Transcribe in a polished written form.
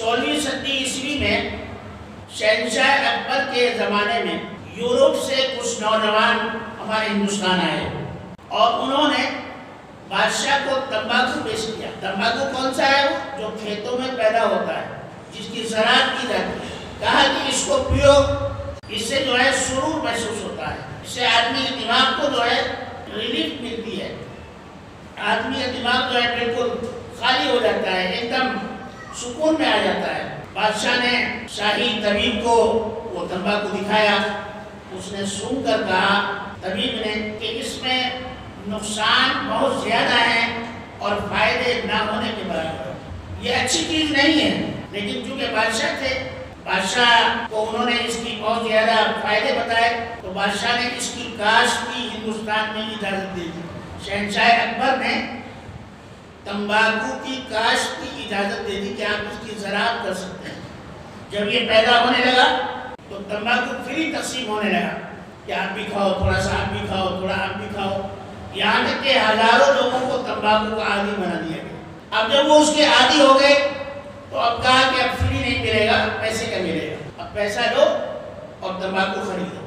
16ویں صدی عیسوی میں شہنشاہ اکبر کے زمانے میں یورپ سے کچھ نوجوان ہمارے ہندوستان آئے اور انہوں نے بادشاہ کو تمباکو پیش کیا۔ تمباکو کون سا ہے؟ وہ جو کھیتوں میں پیدا ہوتا ہے، جس کی زراعت کی جاتی ہے۔ کہا کہ اس کو پیو، اس سے جو ہے سرور محسوس ہوتا ہے، اس سے آدمی کے دماغ کو جو ہے ریلیف ملتی ہے، آدمی کا دماغ جو ہے بالکل خالی ہو جاتا ہے، ایک دم سکون میں آ جاتا ہے۔ بادشاہ نے شاہی طبیب کو وہ تمباکو دکھایا، اس نے سن کر کہا طبیب نے کہ اس میں نقصان بہت زیادہ ہے اور فائدے نہ ہونے کے برابر، یہ اچھی چیز نہیں ہے۔ لیکن چونکہ بادشاہ تھے، بادشاہ کو انہوں نے اس کی بہت زیادہ فائدے بتائے، تو بادشاہ نے اس کی کاشت کی ہندوستان میں اجازت دے دی۔ شہنشاہ اکبر نے تمباکو کی کاشت کی اجازت دے دی کہ آپ اس کی زراعت کر سکتے ہیں۔ جب یہ پیدا ہونے لگا تو تمباکو فری تقسیم ہونے لگا کہ آپ بھی کھاؤ، تھوڑا سا آپ بھی کھاؤ، تھوڑا آپ بھی کھاؤ، یہاں تک کہ ہزاروں لوگوں کو تمباکو کا عادی بنا دیا گیا۔ اب جب وہ اس کے عادی ہو گئے تو اب کہا کہ اب فری نہیں ملے گا، اب پیسے کا ملے گا، اب پیسہ دو اور تمباکو خریدو۔